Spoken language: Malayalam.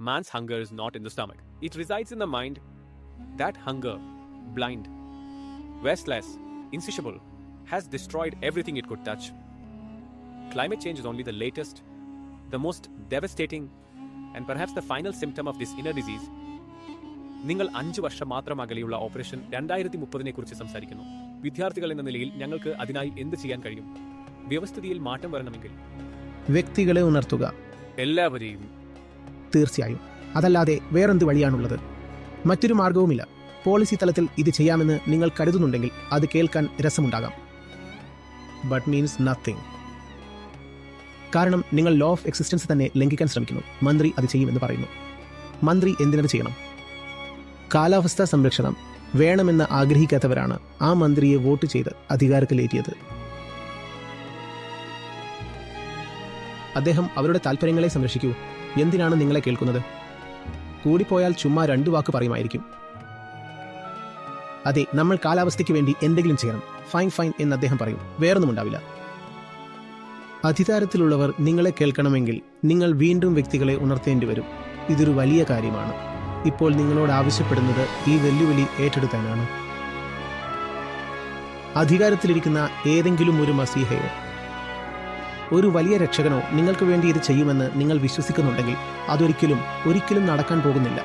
Man's hunger is not in the stomach. It resides in the mind. That hunger, blind, restless, insatiable, has destroyed everything it could touch. Climate change is only the latest, the most devastating, and perhaps the final symptom of this inner disease. നിങ്ങൾ 5 വർഷം മാത്രം അകലെയുള്ള ഓപ്പറേഷൻ 2030 കുറിച്ച് സംസാരിക്കുന്നു. വിദ്യാർത്ഥികൾ എന്ന നിലയിൽ ഞങ്ങൾക്ക് അതിനായി എന്ത് ചെയ്യാൻ കഴിയും? വ്യവസ്ഥിതിയിൽ മാറ്റം വരണമെങ്കിൽ വ്യക്തികളെ ഉണർത്തുക. എല്ലാവരെയും. തീർച്ചയായും. അതല്ലാതെ വേറെന്ത് വഴിയാണുള്ളത്? മറ്റൊരു മാർഗവുമില്ല. പോളിസി തലത്തിൽ ഇത് ചെയ്യാമെന്ന് നിങ്ങൾ കരുതുന്നുണ്ടെങ്കിൽ അത് കേൾക്കാൻ രസമുണ്ടാകാം. But means nothing. കാരണം നിങ്ങൾ ലോ ഓഫ് എക്സിസ്റ്റൻസ് തന്നെ ലംഘിക്കാൻ ശ്രമിക്കുന്നു. മന്ത്രി അത് ചെയ്യുമെന്ന് പറയുന്നു. മന്ത്രി എന്തിനത് ചെയ്യണം? കാലാവസ്ഥാ സംരക്ഷണം വേണമെന്ന് ആഗ്രഹിക്കാത്തവരാണ് ആ മന്ത്രിയെ വോട്ട് ചെയ്ത് അധികാരത്തിലേറ്റിയത്. അദ്ദേഹം അവരുടെ താല്പര്യങ്ങളെ സംരക്ഷിക്കൂ. എന്തിനാണ് നിങ്ങളെ കേൾക്കുന്നത്? കൂടിപ്പോയാൽ ചുമ്മാ 2 വാക്ക് പറയുമായിരിക്കും. അതെ, നമ്മൾ കാലാവസ്ഥയ്ക്ക് വേണ്ടി എന്തെങ്കിലും ചെയ്യണം. ഫൈൻ ഫൈൻ എന്ന് അദ്ദേഹം പറയും. വേറൊന്നും ഉണ്ടാവില്ല. അധികാരത്തിലുള്ളവർ നിങ്ങളെ കേൾക്കണമെങ്കിൽ നിങ്ങൾ വീണ്ടും വ്യക്തികളെ ഉണർത്തേണ്ടി വരും. ഇതൊരു വലിയ കാര്യമാണ്. ഇപ്പോൾ നിങ്ങളോട് ആവശ്യപ്പെടുന്നത് ഈ വെല്ലുവിളി ഏറ്റെടുക്കാനാണ്. അധികാരത്തിലിരിക്കുന്ന ഏതെങ്കിലും ഒരു മസീഹയോ ഒരു വലിയ രക്ഷകനോ നിങ്ങൾക്ക് വേണ്ടി ഇത് ചെയ്യുമെന്ന് നിങ്ങൾ വിശ്വസിക്കുന്നുണ്ടെങ്കിൽ അതൊരിക്കലും നടക്കാൻ പോകുന്നില്ല.